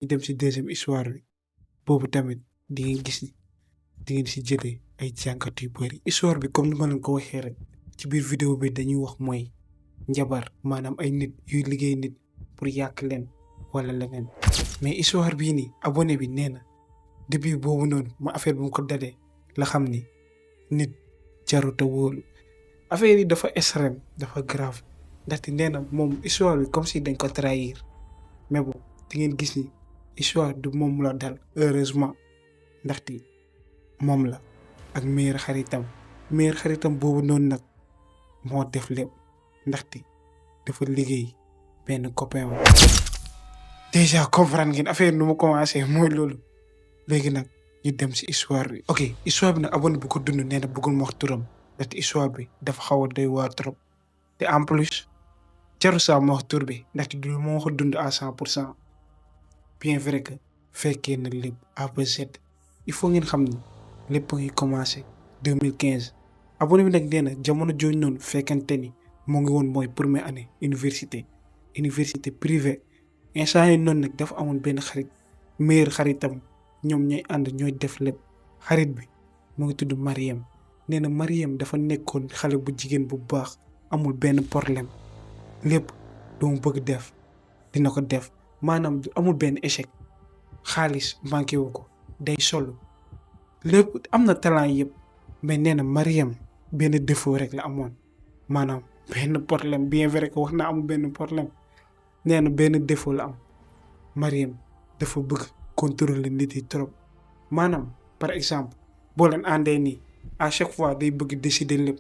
ñu dem si deuxième histoire bi boobu tamit di ngeen gis ni di ngeen si jëlee ay jàngat yu bëri. histoire bi comme ni ma leen ko waxee rek ci biir vidéo bi dañuy wax mooy njabar maanaam ay nit yuy liggéey nit pour yàq leen wala leneen mais histoire bii nii abonné bi nee na depuis boobu noonu ma affaire bi mu ko dalee la xam ni nit jarut a wóolu affaire yi dafa extrême dafa grave ndaxte nee na moom histoire bi comme si dañ ko trahir mais bon di ngeen gis ni histoire du moom la dal heureusement ndaxte moom la ak meilleur xaritam boobu noonu nag moo def lépp ndaxte dafa liggéey benn copain wa déjà comprendre ngeen affaire nu mu commencé mooy loolu léegi nag ñu dem si histoire bi. ok histoire bi nag abonné bu ko dund nee na bëggul ma wax turam ndaxte histoire bi dafa xaw a doy waar trop te en plus jarul saa ma wax tur bi ndaxte du ma wax dund à 100% bien vrai que fekkee na lépp A ba Z il faut ngeen xam ni lépp a ngi commencé 2015 abonné bi nag nee na jamono jooju noonu fekkente ni moo ngi woon mooy première année université privée instant yi noonu nag dafa amoon benn xarit meilleur xaritam ñoom ñooy ànd ñooy def lépp xarit bi mu ngi tudd Mariam nee na Mariam dafa nekkoon xale bu jigéen bu baax amul benn problème lépp lu mu bëgg def dina ko def maanaam amul benn échec xaalis manqué wu ko day solo lépp am na talent yëpp mais nee na Mariam benn défaut rek la amoon maanaam benn problème bien vrai que wax naa amul benn problème nee na benn défaut la am Mariam dafa bëgg contrôler nit yi trop maanaam par exemple boo leen àndee nii à chaque fois day bëgg décider lépp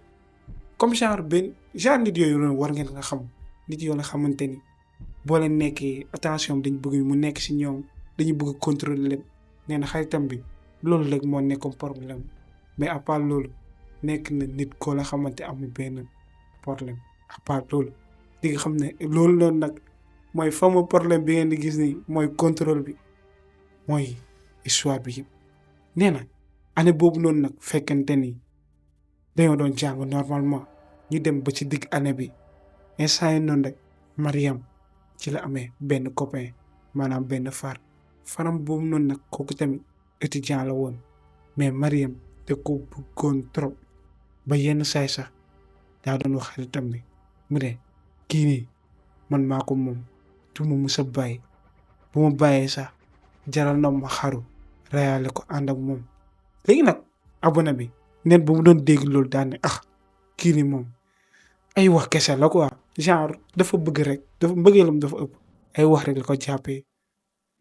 comme genre nit yooyu noonu war ngeen nga xam nit yoo la xamante ni boo leen nekkee attention dañ bëgg mu nekk si ñoom dañu bëgg contrôler lépp nee na xaritam bi loolu rek moo nekkoon problème mais à part loolu nekk na nit koo la xamante amul benn problème à part loolu di nga xam ne loolu noonu nag mooy fameux problème bi ngeen di gis ni mooy contrôle bi mooy histoire bi yëpp nee na année boobu noonu nag fekkente ni dañoo doon jàng normalement ñu dem ba ci digg année bi instant yi noonu rek Mariam ci la amee benn copain maanaam benn faram boobu noonu nag kooku tamit étudiant la woon mais Mariam te ko bëggoon trop ba yenn saay sax daa doon wax xaritam bi mu ne kii nii man maa ko moom tu ma musa bàyyi bu ma bàyyee sax jaral na ma xaru reyaale ko ànd ak moom léegi nag abonné bi neen bu mu doon dégg loolu daan ne kii nii moom ay wax kese la quoi genre dafa bëgg rek dafa mbëggeelam dafa ëpp ay wax rek la ko jàppee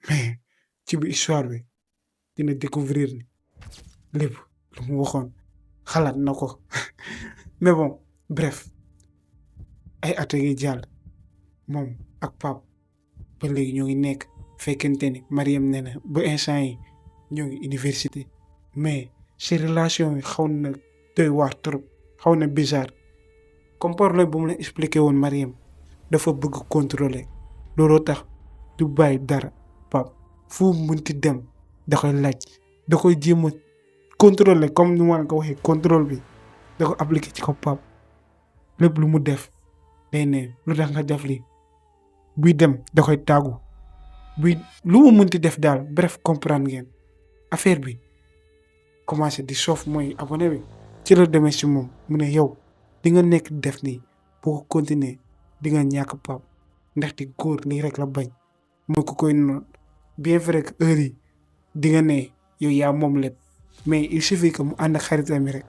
mais ci biir histoire bi dina découvrir ni lépp lu mu waxoon xalaat na ko mais bon bref ay at yi jàll moom ak Pape ba léegi ñoo ngi nekk fekkente ni Mariam nee na ba instant yi ñoo ngi université mais ces relations yi xaw na doy waar trop xaw na bizarre comme problème bu mu la expliqué woon Mariam dafa bëgg contrôler looloo tax du bàyyi dara Pape fu mu munti dem da koy laaj da koy jéem a contrôler comme ni ma la ko waxee contrôle bi da ko appliqué ci ko Pape lépp lu mu def day ne lu tax nga def lii buy dem da koy tàggu buy lu mu munti def daal bref comprendre ngeen affaire bi commencé di soof mooy abonné bi ci la demee si moom mu ne yow di nga nekk def nii boo ko continuer di nga ñàkk Pape ndaxte góor lii rek la bañ moo ko koy noonu bien vrai que heure yi di nga ne yow yaa moom lépp mais il suffit que mu ànd ak xaritam yi rek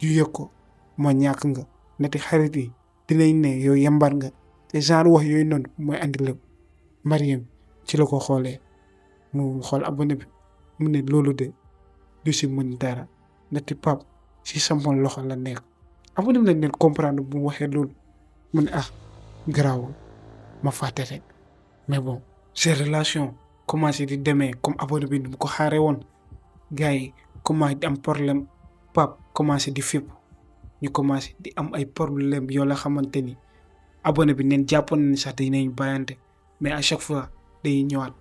yu yëg ko moo ñàkk nga ndaxte xarit yi dinañ ne yow yambar nga te genre wax yooyu noonu mooy andi lépp Mariam ci la ko xoolee mu xool abonné bi mu ne loolu de du si mën dara ndaxte Pape si sama loxo la nekk abonné bi nag neen comprendre bu mu waxee loolu mu ne garaawul ma fàtte rek mais bon ces relations commencé di demee comme abonné bi ni mu ko xaaree woon gars yi commencé di am problème Pape commencé di fépp ñu commencé di am ay problème yoo la xamante ni abonné bi neen jàppoon na ni sax dinañ bàyyante mais à chaque fois day ñëwaat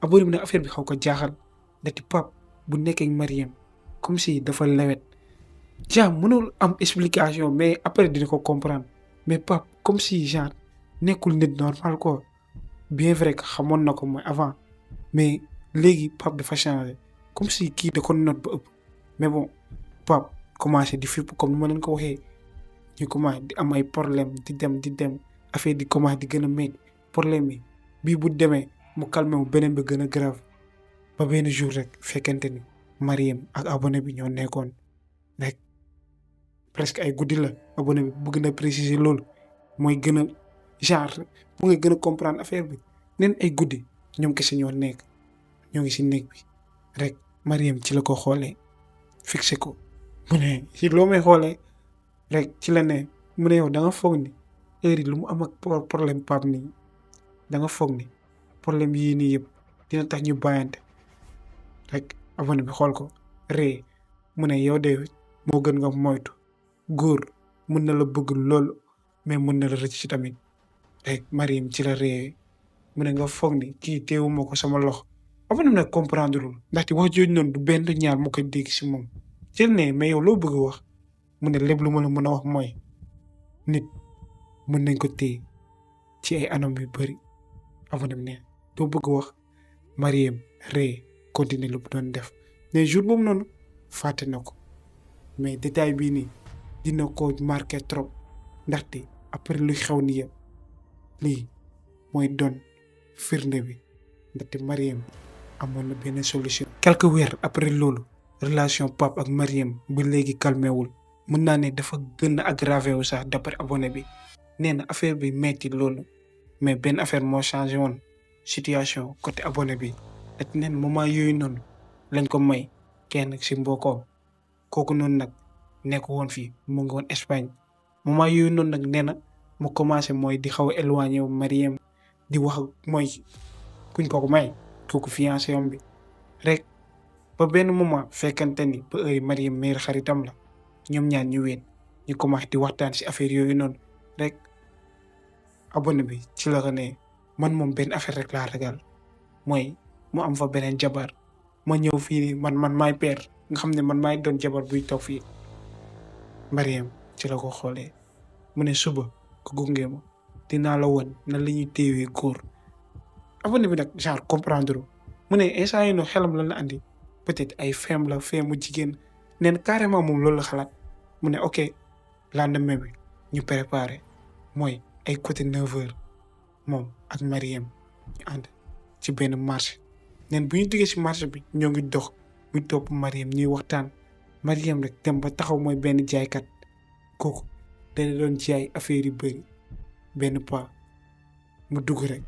abonné bi nag affaire bi xaw ko jaaxal ndaxte Pape bu nekkee Mariam comme si dafa lewet mënul am explication mais après dina ko comprendre mais Pape comme si genre nekkul nit normal quoi bien vrai que xamoon na ko mooy avant mais léegi Pape dafa changé comme si kii da ko noot ba ëpp mais bon Pape commencé di fipp comme ni ma leen ko waxee ñu commencé di am ay problème di dem affaire di commencé di gën a métti problème yi bii bu demee mu calmé wu beneen bi gën a grave ba benn jour rek fekkente ni Mariam ak abonné bi ñoo nekkoon rek presque ay guddi la abonné bi bëgg na préciser loolu mooy gën a genre mu nga gën a comprendre affaire bi neen ay guddi ñoom kese ñoo nekk ñoo ngi si néeg bi rek Mariam ci la ko xoolee fixé ko mu ne si loo may xoolee rek ci la ne mu ne yow da nga foog ni heure yi lu mu am ak problème Pape nii da nga foog ni problème yii nii yëpp dina tax ñu bàyyante rek abonné bi xool ko ree mu ne yow de moo gën nga moytu góor mën na la bëgg loolu mais mën na la rëcc ci tamit rek Mariam ci la ree mu ne nga foog ni kii teewuma ko sama loxo abonné bi nag comprendre lul ndaxte wax jooju noonu du benn du ñaar mu koy dégg si moom jël ne mais yow loo bëgg wax mu ne lépp lu ma la mën a wax mooy nit mën nañ ko téye ci ay anam yu bëri abonné bi ne doo bëgg wax Mariam ree continuer lu mu doon def mais jour boobu noonu fàtte na ko mais détail bii nii dina ko marqué trop ndaxte après lu xew ni yëpp lii mooy doon firnde bi ndaxte Mariam amoon na benn solution. quelques weer après loolu relation Pape ak Mariam ba léegi calmé wul mën naa ne dafa gën a aggravé wu sax d'après abonné bi nee na affaire bi metti loolu mais benn affaire moo changé woon situation côté abonné bi ak neen moment yooyu noonu lañ ko may kenn si mbokkoom kooku noonu nag nekk woon fii mu ngi woon Espagne moment yooyu noonu nag nee na mu commencé mooy di xaw a éloigné wu Mariam di wax mooy kuñ ko may kooku fiancé am bi rek ba benn moment fekkante ni ba heure Mariam meilleur xaritam la ñoom ñaar ñu wéet ñu commencé di waxtaan si affaire yooyu noonu rek abonné bi ci la ko ne man moom benn affaire rek laa ragal mooy mu am fa beneen jabar ma ñëw fii man maay père nga xam ne man maay doon jabar buy toog fii Mariam ci la ko xoolee mu ne suba ko gunge ma dinaa la woon nan la ñuy téewee góor abonné bi nag genre comprendre mu ne instant yi no xelam lan la andi peut-être ay feem la feemu jigéen neen carrément moom loolu la xalaat mu ne ok lendemain bi ñu préparé mooy ay côté 9h moom ak Mariam ñu ànd ci benn marché neen bu ñu duggee si marché bi ñoo ngi dox muy topp Mariam ñuy waxtaan Mariam rek dem ba taxaw mooy benn jaaykat kooku dana doon jaay affaire yu bëri benn pas mu dugg rek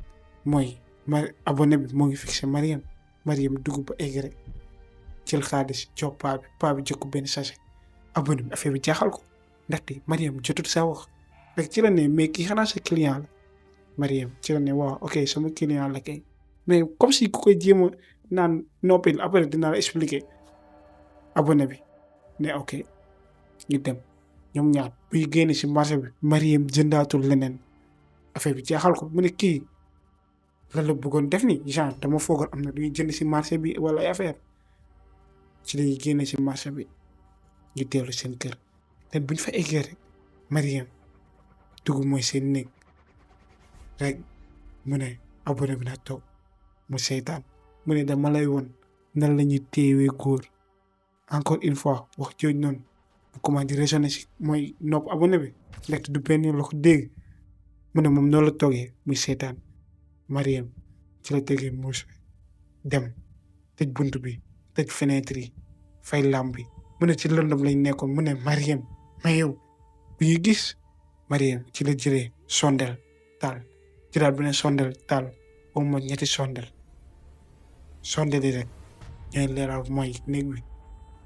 mooy abonné bi moo ngi fixé Mariam dugg ba egg rek jël xaalis jox paa bi jox ko benn sachet abonné bi affaire bi jaaxal ko ndaxte Mariam jotut saa wax rek ci la ne mais kii xanaa sa client la Mariam ci la ne waaw ok sama client la kay mais comme si ku koy jéem a naan noppil après dinaa la expliquer abonné bi ne ok ñu dem ñoom ñaar buy génne si marché bi Mariam jëndaatul leneen affaire bi jaaxal ko mu ne kii lan la bëggoon def ni genre dama foogoon am na luy jënd si marché bi wala ay affaire ci lañuy génne si marché bi ñu dellu seen kër te buñ fa eggee rek Mariam dugg mooy seen néeg rek mu ne abonné bi na toog mu seytaan mu ne dama lay woon nan la ñuy téewee góor encore une fois wax jooju noonu bu commencé di résonner si mooy nopp abonné bi ndaxte du benn yoon la ko dégg mu ne moom noonu la toogee muy seytaan Mariam ci la tegee muus dem tëj bunt bi tëj fenêtre yi fay làmp bi mu ne ci lëndëm lañ nekkoon mu ne Mariam mais yow bu ñu gis Mariam ci la jëlee sondel taal jëlaat beneen sondel taal au moins ñetti sondel yi rek ñooy leeral mooy néeg bi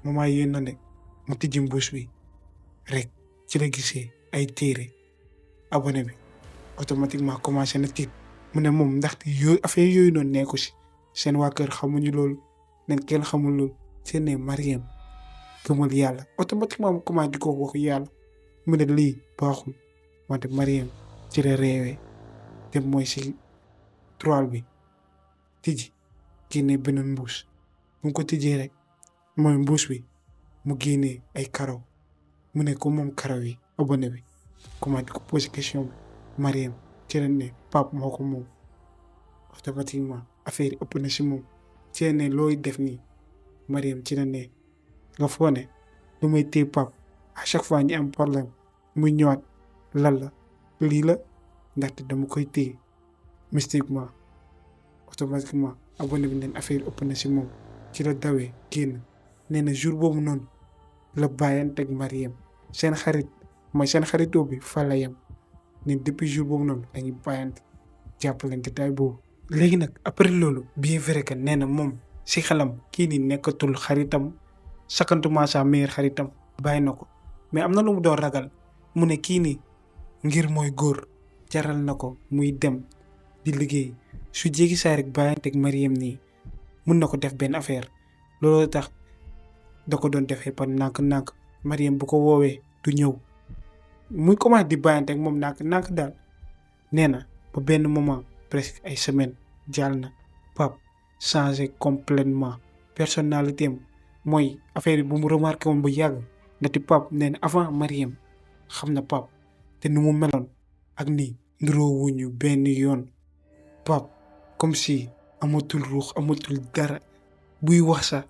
moment yooyu na ne mu tijji mbuus bi rek ci la gisee ay téere abonné bi automatiquement commencé na tiit mu ne moom ndaxte yooyu affaire yooyu noonu nekku si seen waa kër xamuñu loolu nen kenn xamul loolu seen ne Mariam gëmal yàlla automatiquement mu commencé di ko wax yàlla mu ne lii baaxul wante Mariam ci la réewee dem mooy si toile bi tijji génnee beneen mbuus bu mu ko tijjee rek mooy mbuus bi mu génnee ay karaw mu ne ko moom karaw yi abonné bi commencé di ko posé question bi Mariam ci la ne Pape moo ko moom automatiquement affaire yi ëpp na si moom ci la ne looy def nii Mariam ci la ne nga foo ne lu may téye Pape à chaque fois ñu am problème muy ñëwaat lan la lii la ndaxte dama koy téye mystiquement automatiquement abonné bi neen affaire ëpp na si moom ci la dawee génn nee na jour boobu noonu la bàyyanteeg Mariam seen xarit mooy seen xaritoo bi fa la yem ne depuis jour boobu noonu dañuy bàyyante jàppalante tay boobu. léegi nag après loolu bien vrai que nee na moom si xelam kii nii nekkatul xaritam sakantuma sa meilleur xaritam bàyyi na ko mais am na lu mu doon ragal mu ne kii nii ngir mooy góor jaral na ko muy dem di liggéey su jéggi saa rek bàyyanteeg Mariam nii mun na ko def benn affaire looloo tax da ko doon defee par nànk-nànk Mariam bu ko woowee du ñëw muy commencé di bàyyanteeg moom nànk-nànk daal nee na ba benn moment presque ay semaine jàll na Pape changé complètement personnalité am mooy affaire yi bu mu remarqué woon bu yàgg ndati Pape nee na avant Mariam xam na Pape te nu mu meloon ak nii nduróo wuñu benn yoon Pape comme si amatul ruux amatul dara buy wax sax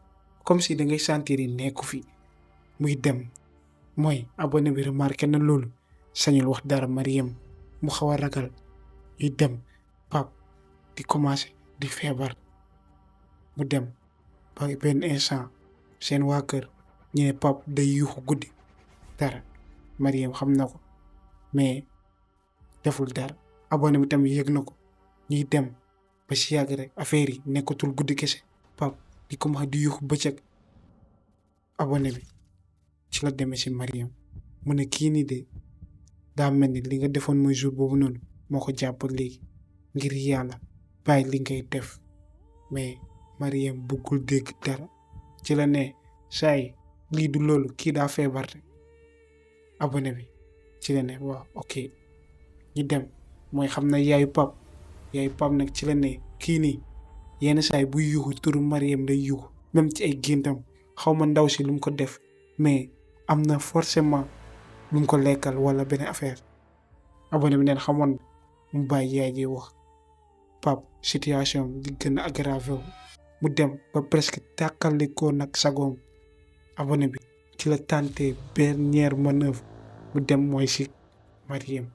comme si da ngay sentir yi nekku fi muy dem mooy abonné bi remarqué na loolu sañul wax dara Mariam mu xaw a ragal ñuy dem Pape di commencé di feebar mu dem ba benn instant seen waa kër ñu ne Pape day yuuxu guddi dara Mariam xam na ko mais deful dara abonné bi tamit yëg na ko ñuy dem ba si yàgg rek affaire yi nekkatul guddi kese Pape di commencé di yuuxu bëccëg abonné bi ci la demee si Mariam mu ne kii nii de daa mel ni li nga defoon mooy jour boobu noonu moo ko jàpp léegi ngir yàlla bàyyi li ngay def mais Mariam bëggul dégg dara ci la ne saay lii du loolu kii daa feebar rek abonné bi ci la ne waaw ok ñu dem mooy xam na yaayu Pape nag ci la ne kii nii yenn saay buy yuuxu turu Mariam day yuuxu même ci ay géntam xaw ma ndaw si lu mu ko def mais am na forcément lu mu ko lekkal wala benn affaire abonné bi neen xamoon mu bàyyi yaay ji wax Pape situation di gën a aggravé wu mu dem ba presque tàkkalikoo nag sagoom abonné bi ci la tenté dernière manœuvre mu dem mooy si Mariam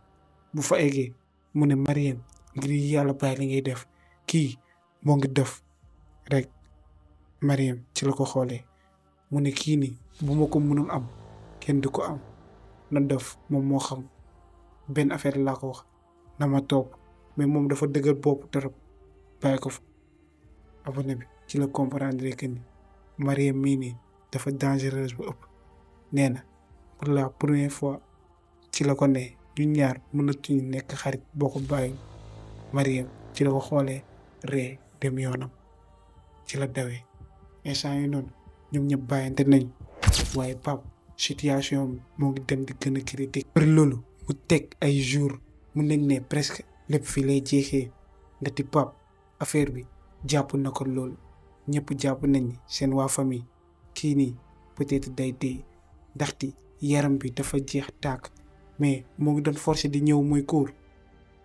bu fa eggee mu ne Mariam ngir yàlla bàyyi li ngay def kii moo ngi def rek Mariam ci la ko xoolee mu ne kii nii bu ma ko mënul am kenn du ko am na def moom moo xam benn affaire laa ko wax na ma topp mais moom dafa dëgër bopp trop bàyyi ko fa abonné bi ci la comprendre que ni Mariam mii nii dafa dangereuse bu ëpp nee na pour la première fois ci la ko ne ñu ñaar mënatuñu nekk xarit boo ko bàyyi Mariam ci la ko xoolee ree dem yoonam ci la dawee instant yi noonu ñoom ñëpp bàyyante nañ waaye Pape situation bi moo ngi dem di gën a critique pour loolu mu teg ay jours mun nañ ne presque lépp fii lay jeexee ndati Pape affaire bi jàpp na ko loolu ñëpp jàpp nañ ni seen waa famille kii nii peut-être day dee ndaxte yaram bi dafa jeex tàkk mais moo ngi doon forcé di ñëw mooy cours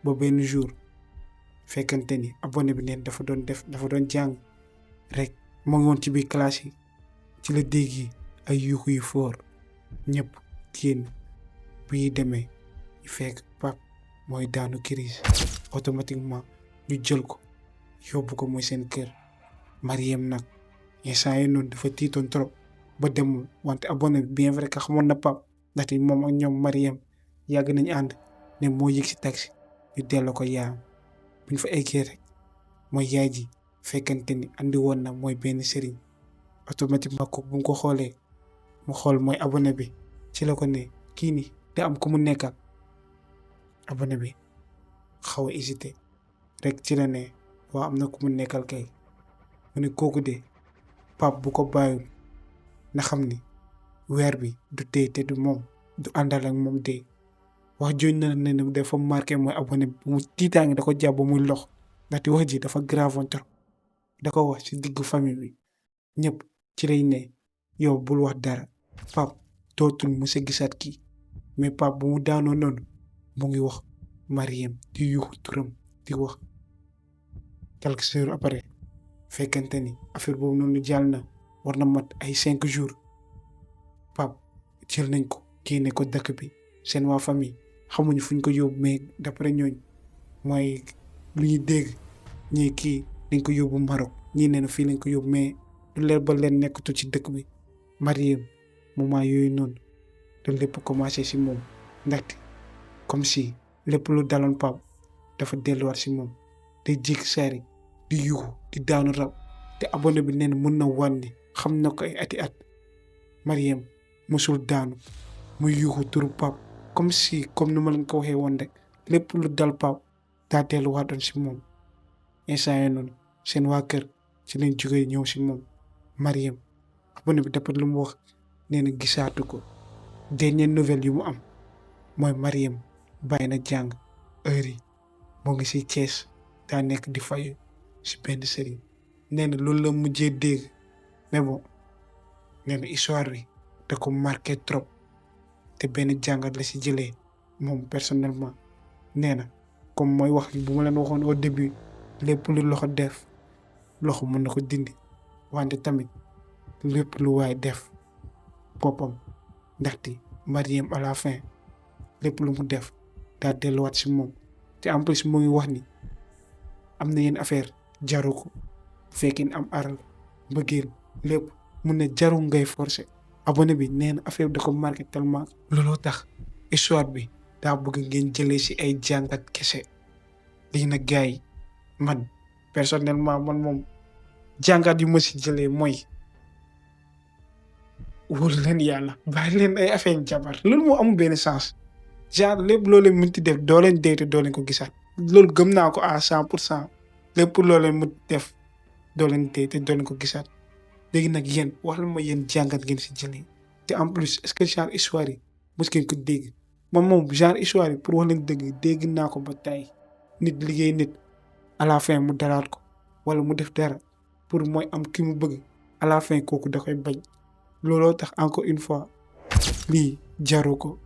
ba benn jour fekkante ni abonné bi neen dafa doon jàng rek moo ngi woon ci biir classe yi ci la dégg ay yuuxu yu foor ñëpp génn bi demee ñu fekk Pape mooy daanu crise automatiquement ñu jël ko yóbbu ko mooy seen kër Mariam nag instant yi noonu dafa tiitoon trop ba demul wante abonné bi bien vrai que xamoon na Pape ndaxte moom ak ñoom Mariam yàgg nañu ànd ne moo yëg si taxi ñu delloo ko yaayam bu ñu fa eggee rek mooy yaay ji fekkante ni andi woon na mooy benn sëriñ automatiquement ko bu mu ko xoolee mu xool mooy abonné bi ci la ko ne kii nii da am ku mu nekkal abonné bi xaw a hésité rek ci la ne waaw am na ku mu nekkal kay mu ne kooku de Pape bu ko bàyyul na xam ni weer bi du dee te du moom du àndal ak moom dee wax jooju na ne dafa marqué mooy abonné bi mu tiitaangi da ko jàpp ba muy lox ndaxte wax ji dafa grave trop da ko wax ci diggu famille bi ñëpp ci lay ne yow bul wax dara Pape dootul musa gisaat kii mais Pape bu mu daanoo noonu mu ngi wax Mariam di yuuxu turam di wax quelques heures après fekkente ni affaire boobu noonu jàll na war na mat ay 5 jours Pape jël nañ ko génne ko dëkk bi seen waa famille xamuñu fuñ ko yóbbu mais d'après ñooñ mooy lu ñuy dégg ñii kii dañ ko yóbbu Maroc ñii nee na fii lañ ko yóbbu mais lu leer ba leen nekkatu ci dëkk bi. Mariem moment yooyu noonu da lépp commencé si moom ndaxte comme si lépp lu daloon Pape dafa delluwaat si moom day jékki saari di yuuxu di daanu rab te abonné bi nee na mën na wànni xam na ko ay ati at Mariem mosul daanu muy yuuxu turu Pape comme ni ma leen ko waxee woon rek lépp lu dal Pape daa delluwaatoon si moom instant yii noonu seen waa kër ci lañ jógee ñëw si moom Mariem abonné bi dapat lu mu wax nee na gisaatu ko dernière nouvelle yu mu am mooy Mariem bàyyi na jàng heure yi moo ngi si Thiès daa nekk di fayu si benn sëriñ nee na loolu la mujjee dégg mais bon nee na histoire bi da ko marqué trop te benn jàngat la si jëlee moom personnellement nee na comme mooy wax bu ma leen waxoon au début lépp lu loxo def loxo mën na ko dindi wante tamit lépp lu waay def boppam ndaxte Mariem à la fin lépp lu mu def daa delluwaat si moom te en plus mu ngi wax ni am na yenn affaire jaru ko bu fekkee ni am aral mbëggeel lépp mun na jaru ngay forcer abonné bi nee na affaire bi da ko marqué tellement looloo tax histoire bi daa bëgg ngeen jëlee si ay jàngat kese lii nag gars yi man personnellement man moom jàngat yu ma si jëlee mooy wóolu leen yàlla bàyyi leen ay affaire jabar loolu moo amul benn sens genre lépp loo leen mënti def doo leen dee te doo leen ko gisaat loolu gëm naa ko à 100% lépp loo leen mënti def doo leen dee te doo leen ko gisaat léegi nag yéen wax la ma yéen jàngat ngeen si jëlee te en plus est-ce que genre histoire yi mos ngeen ko dégg man moom genre histoire yi pour wax leen dëgg dégg naa ko ba tey nit liggéey nit à la fin mu dalaat ko wala mu def dara pour mooy am ki mu bëgg à la fin kooku da koy bañ looloo tax encore une fois lii jaru ko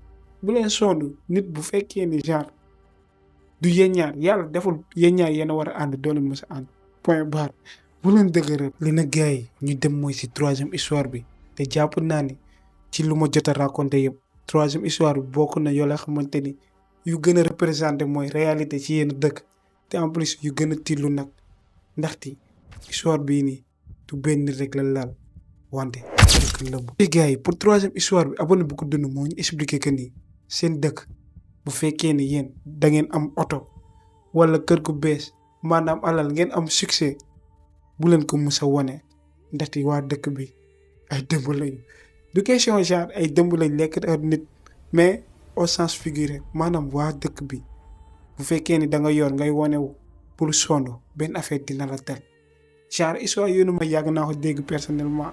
bu leen sonn nit bu fekkee ni genre du yéen ñaar yàlla deful yéen ñaar yéen a war a ànd doo leen mës a ànd point barre bu leen dëgëral li na gars yi ñu dem mooy si troisième histoire bi te jàpp naa ni ci lu ma jot a raconté yëpp troisième histoire bi bokk na yoo la xamante ni yu gën a représenté mooy réalité ci yenn dëkk te en plus yu gën a tiitlu nag ndaxte histoire bii nii du benn nit rek la laal wante dëkk la bu gars yi pour troisième histoire bi abonné bu ko dund moo ñu expliqué que ni seen dëkk bu fekkee ni yéen da ngeen am oto wala kër gu bees maanaam alal ngeen am succès bu leen ko mës a wane ndaxte waa dëkk bi ay dëmb lañu du question genre ay dëmb lañ lekk nit mais au sens figuré maanaam waa dëkk bi bu fekkee ni da nga yor ngay wanewu pour sonn benn affaire dina la tel genre histoire yoonu ma yàgg naa ko dégg personnellement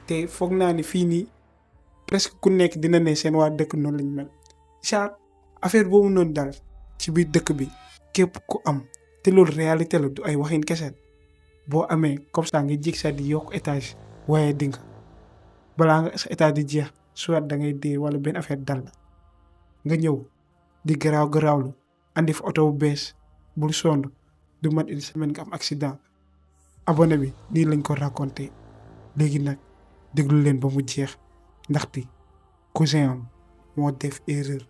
te foog naa ni fii nii presque ku nekk dina ne seen waa dëkk noonu lañ mel genre affaire boobu noonu daal ci biir dëkk bi képp ku am te loolu réalité la du ay waxin kese boo amee comme ça nga jig sa di yokk étage waaye di nga balaa nga sa étage di jeex soit da ngay dee wala benn affaire dal la nga ñëw di garaawlu andi fa oto bu bees bul sonn du mat une semaine nga am accident abonné bi nii lañ ko raconté léegi nag déglu leen ba mu jeex ndaxte cousin am moo def erreur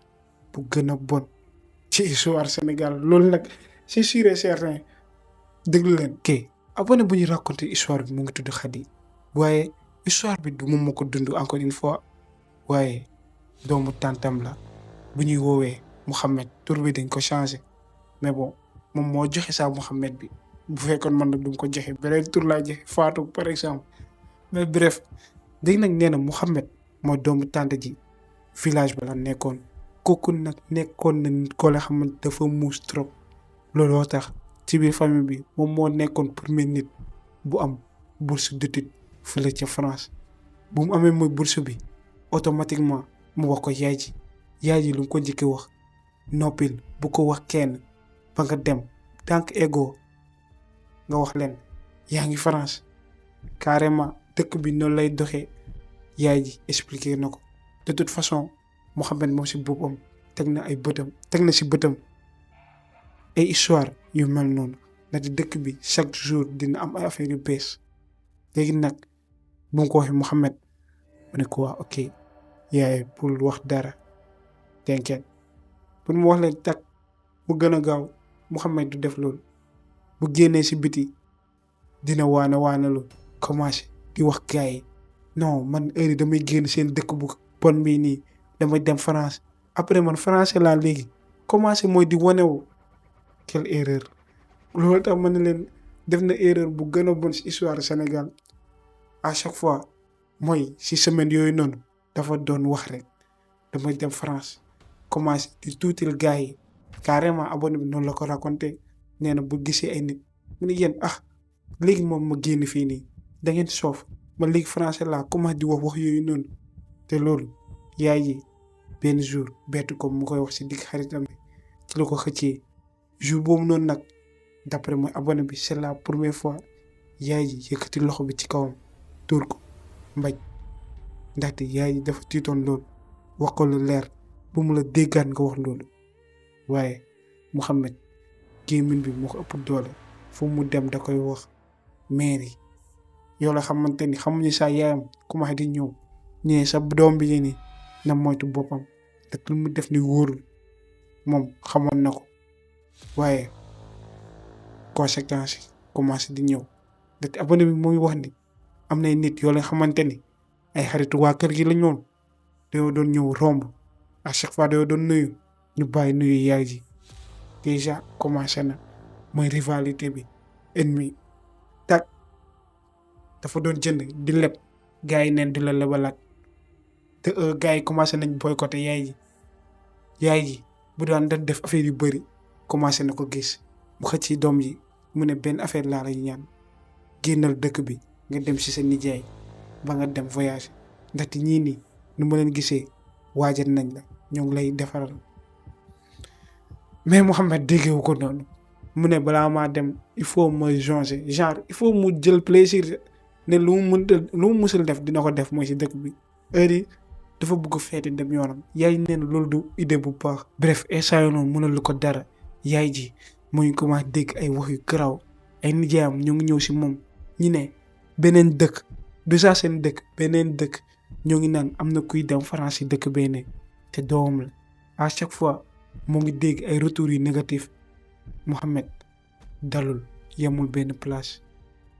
bu gën a bon ci histoire Sénégal loolu nag c'est sûr et certain déglu leen. ok abonné bu ñu raconté histoire bi mu ngi tudd Khady waaye histoire bi du moom moo ko dund encore une fois waaye doomu tantam la bu ñuy woowee Mouhamed tur bi dañ ko changé mais bon moom moo joxe saa Mouhamed bi bu fekkoon man nag du ma ko joxe beneen tur laa joxe Fatou par exemple mais bref dégg nag nee na Mouhamed mooy doomu tante ji village ba la nekkoon kooku nag nekkoon na nit koo la xamante dafa muus trop looloo tax ci biir famille bi moom moo nekkoon premier nit bu am bourse d'études fële ca France bu mu amee mooy bourse bi automatiquement mu wax ko yaay ji lu mu ko njëkkee wax noppil bu ko wax kenn ba nga dem tant que ego nga wax leen yaa ngi France carrément dëkk bi noonu lay doxee yaay ji expliqué na ko de toute façon Mouhamed moom si boppam teg na si bëtam ay histoire yu mel noonu ndaxte dëkk bi chaque jour dina am ay affaire yu bees. léegi nag bu mu ko waxee Mouhamed mu ne ko waa ok yaay pour wax dara t'inquiète pour mu wax leen tak mu gën a gaaw Mouhamed du def loolu bu génnee si biti dina waanalu commencé di wax gars yi non man heure yi damay génn seen dëkk bu bon bii nii damay dem France après man français laa léegi commencé mooy di wanewu. quelle erreur loolu tax ma ne leen def na erreur bu gën a bon si histoire Sénégal à chaque fois mooy si semaine yooyu noonu dafa doon wax rek damay dem France commencé di tuutil gars yi carrément abonné bi noonu la ko raconté nee na bu gisee ay nit mu ne yéen léegi moom ma génn fii nii da ngeen soof man léegi français laa commencé di wax yooyu noonu te loolu yaay ji benn jour bettu ko mu koy wax si digg xaritam bi ci la ko xëccee jour boobu noonu nag d'après mooy abonné bi c'est la première fois yaay ji yëkkati loxo bi ci kawam tuur ko mbaj ndaxte yaay ji dafa tiitoon loolu wax ko lu leer bu mu la déggaan nga wax loolu waaye Mouhamed gémmiñ bi moo ko ëpp doole fu mu dem da koy wax mairie yow la xamante ni xamuñu sa yaayam commencé di ñëw ñee sa doom bi ni na moytu boppam te lu mu def ni wóorul moom xamoon na ko waaye conséquences yi commencé di ñëw ndaxte abonné bi muy wax ni am nay nit yoo la xamante ni ay xaritu waa kër gi la ñoon dañoo doon ñëw romb à chaque fois dañoo doon nuyu ñu bàyyi nuyu yaay ji déjà commencé na mooy rivalité bi ennemi tak dafa doon jënd di leb gars yi neen di la lebalaat te gars yi commencé nañ boycotté yaay ji bu daan def affaire yu bëri commencé na ko gis mu xëcc ci doom ji mu ne benn affaire laa lay ñaan génnal dëkk bi nga dem ci sa nijaay ba nga dem voyage ndaxte ñii nii nu ma leen gisee waajal nañ la ñoo ngi lay defaral mais Mouhamed déggewu ko noonu mu ne balaa maa dem il faut ma changer genre il faut mu jël plaisir ne lu mu musul def dina ko def mooy ci dëkk bi heure yi dafa bëgg feete dem yoonam yaay nee na loolu du idée bu baax. bref instant yoo noonu mënul ko dara yaay ji mu ngi commencé dégg ay wax yu garaaw ay nijaayam ñoo ngi ñëw ci moom ñu ne beneen dëkk du saa seen dëkk beneen dëkk ñoo ngi naan am na kuy dem France ci dëkk beneen te doomam la à chaque fois moo ngi dégg ay retours yu négatif Mouhamed dalul yemul benn place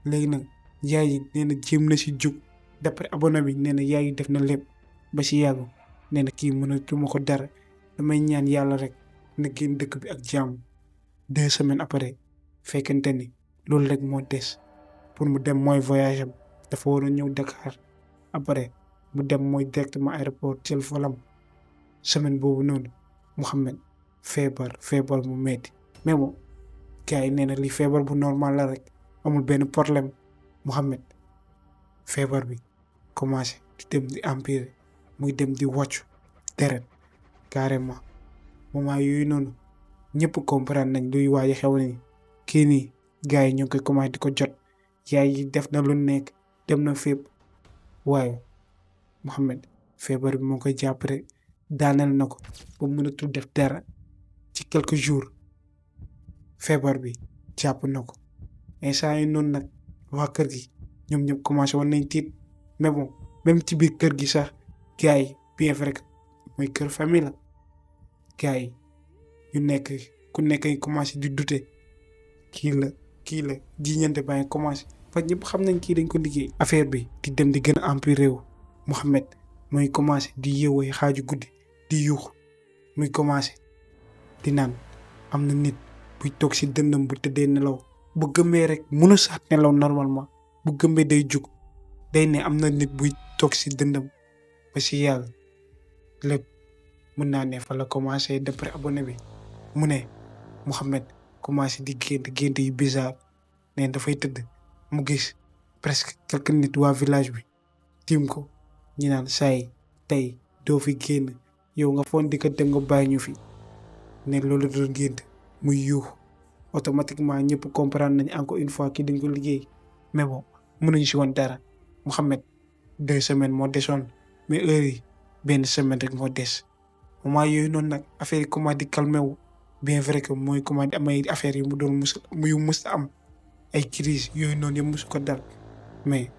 léegi nag yaay ji nee na jéem na ci jug d'après abonné bi nee na yaay ji def na lépp ba ci yàggu nee na kii mënatuma ko dara damay ñaan yàlla rek na génn dëkk bi ak jàmm 2 semaines après fekkente ni loolu rek moo des pour mu dem mooy voyage am dafa war a ñëw Dakar après mu dem mooy directement aéroport jël volam semaine boobu noonu Mouhamed feebar mu metti mais bon gars yi nee na li feebar bu normal la rek amul benn problème Mouhamed feebar bi commencé di dem di empirer muy dem di wàccu deret carrément moment yooyu noonu ñëpp comprendre nañ luy waaj a xew ni kii nii gars yi ñoo ngi koy commencé di ko jot yaay yi def na lu nekk dem na fépp waaye Mouhamed feebar bi moo koy jàpp rek daaneel na ko ba mënatul def dara ci quelques jours feebar bi jàpp na ko instant yi noonu nag waa kër gi ñoom ñëpp commencé woon nañ tiit mais bon même ci biir kër gi sax gars yi bien vrai que mooy kër famille la gars yi ñu nekk ku nekk yi commencé di douter kii la jiñante baa ngi commencé parce que ñëpp xam nañ kii dañ ko liggéey affaire bi di dem di gën a empirer wu Mouhamed muy commencé di yeewoo xaaju guddi di yuux muy commencé di naan am na nit buy toog ci dëndam bu tëddee nelaw bu gëmmee rek mënu sax nelaw normalement bu gëmmee day jug day ne am na nit buy toog ci dëndam ba ci yàlla lépp mën naa ne fa la commencé d'après abonné bi mu ne Mouhamed commencé di gént yu bizarre ne dafay tëdd mu gis presque quelques nit waa village bi tiim ko ñi naan saay tey doo fi génn yow nga foon di ko dem nga bàyyi ñu fi ne loolu doon gént muy yuux automatiquement ñëpp comprendre nañ encore une fois kii dañ ko liggéey mais bon mënuñ ci woon dara Mouhamed 2 semaines moo desoon mais heure yi benn semaine rek moo des moment yooyu noonu nag affaire yi commencé di calmé wu bien vrai que mooy commandé am ay affaires yu mu doon mus a am ay crise yooyu noonu yëpp musu ko dal mais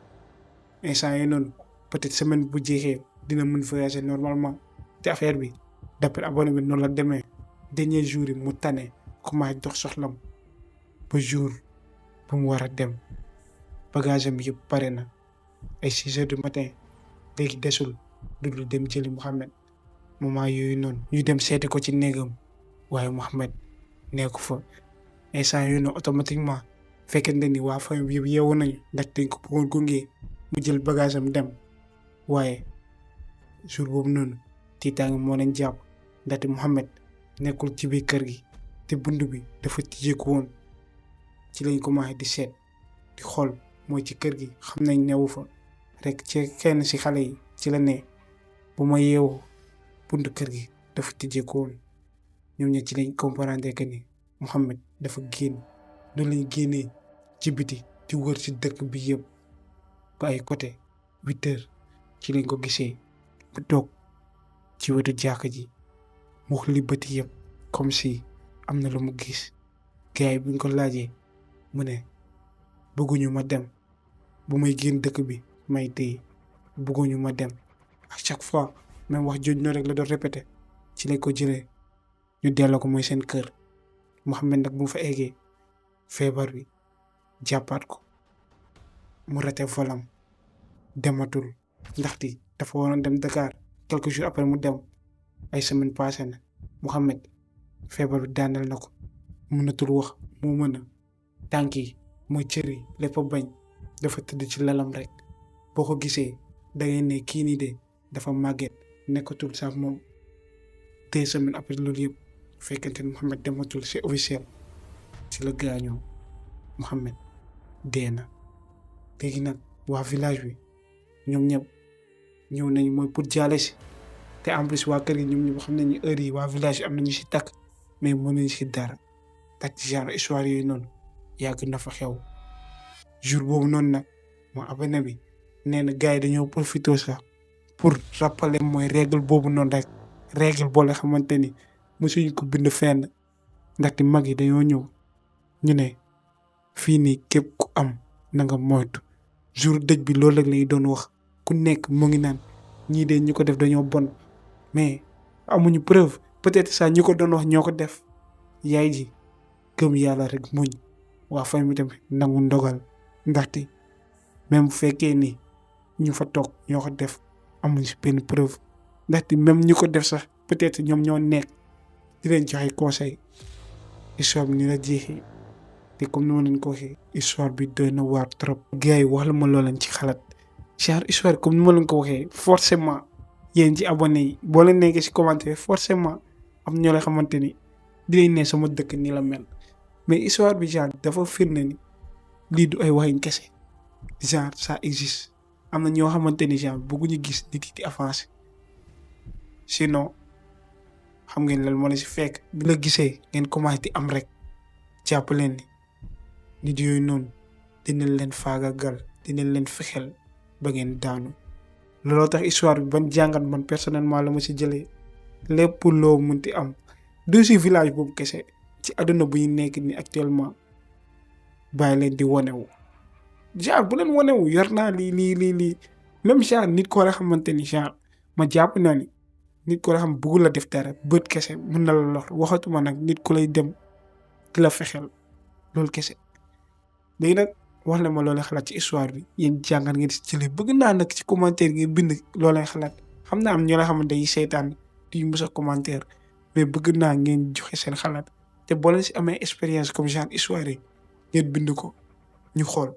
instant yooyu noonu peut-être semaine bu jeexee dina mën voyager normalement te affaire bi d'après abonné bi noonu la demee dernier jour yi mu tane commencé dox soxlam ba jour bu mu war a dem bagage am yëpp pare na ay 6 heures du matin léegi desul dudul dem jëli Mouhamed moment yooyu noonu ñu dem seeti ko ci néegam waaye Mouhamed nekku fa instant yooyu noonu automatiquement fekkente ni waa famille bi yëpp yeewu nañu ndax dañ ko bëggoon gunge mu jël bagage am dem waaye jour boobu noonu tiitaange moo leen jàpp ndaxte Mouhamed nekkul ci biir kër gi te bunt bi dafa tijjeeku woon ci lañ commencé di seet di xool mooy ci kër gi xam nañ newu fa rek ci kenn si xale yi ci la ne bu ma yeewoo buntu kër gi dafa tijjeeku woon ñoom ñi ci lañ comprendre que ni Mouhamed dafa génn noonu lañ génnee ci biti di wër ci dëkk bi yëpp ba ay côté 8 heures ci lañ ko gisee bu toog ci wetu jàkk ji mu xuli bëti yëpp comme si am na lu mu gis gars yi buñ ko laajee mu ne bëgguñu ma dem bu may génn dëkk bi may téye bëgguñu ma dem à chaque fois même wax jooju noonu rek la doon répété ci lañ ko jëlee ñu delloo ko mooy seen kër Mouhamed nag bu mu fa eggee feebar bi jàppaat ko mu raté volam dematul ndaxte dafa waroon dem Dakar quelques jours après mu dem ay semaine passé na Mouhamed feebar bi daaneel na ko mënatul wax moo mën a tànk yi mooy cër yi lépp a bañ dafa tëdd ci lalam rek boo ko gisee da ngay ne kii nii de dafa màgget nekkatul sax moom 2 semaines après loolu yëpp fekkente ne Mouhamed dematul c'est officiel ci la gaañoo Mouhamed dee na léegi nag waa village bi ñoom ñëpp ñëw nañ mooy pour jaale si te en plus waa kër gi ñoom ñëpp xam nañu heure yi waa village bi am nañu si takk mais mënuñu si dara takk ci genre histoire yooyu noonu yàgg na fa xew jour boobu noonu nag moo abonné bi nee na gars yi dañoo profité sax pour rappeler mooy règle boobu noonu rek règle boole xamante ni mosuñu ko bind fenn ndaxte mag yi dañoo ñëw ñu ne fii nii képp ku am na nga moytu jour dëj bi loolu rek lañu doon wax ku nekk mu ngi naan ñii de ñu ko def dañoo bon mais amuñu preuve peut-être ça ñu ko doon wax ñoo ko def yaay ji gëm yàlla rek muñ waa famille tamit nangu ndogal ndaxte même bu fekkee ni ñu fa toog ñoo ko def amuñu si benn preuve ndaxte même ñu ko def sax peut-être ñoom ñoo nekk di leen joxe conseil histoire bi ni la jeexee te comme ni ma leen ko waxee histoire bi doy na waar trop. gars yi wax la ma loo leen ci xalaat genre histoire comme ni ma leen ko waxee forcément yéen ci abonné yi boo leen nekkee si commentaire forcément am ñoo la xamante ni dinañ ne sama dëkk ni la mel mais histoire bi genre dafa firnde ni lii du ay waxin kese genre ça existe am na ñoo xamante ni genre bëgguñu gis nit yi di avancer sinon xam ngeen lan moo la si fekk bi la gisee ngeen commencé di am rek jàpp leen ni nit yooyu noonu dinañ leen faagagal dinañ leen fexeel ba ngeen daanu looloo tax histoire bi ban jàngat man personnellement la ma si jëlee lépp loo mënti am du si village boobu kese ci àdduna bu ñu nekk ni actuellement bàyyi leen di wanewu genre bu leen wanewu yor naa lii même genre nit koo la xamante ni genre ma jàpp naa ni nit ko la xam bëggul la def dara bët kese mën na la lor waxatuma nag nit ku lay dem di la fexeel loolu kese léegi nag wax la ma loolee xalaat ci histoire bi yéen jàngat ngeen si jëlee bëgg naa nag ci commentaire ngeen bind loolee xalaat xam naa am ñoo la xamante yi seytaan di mës a commentaire mais bëgg naa ngeen joxe seen xalaat te boo leen si amee expérience comme genre histoire yi ngeen bind ko ñu xool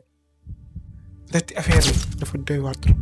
ndaxte affaire yi dafa doy waar trop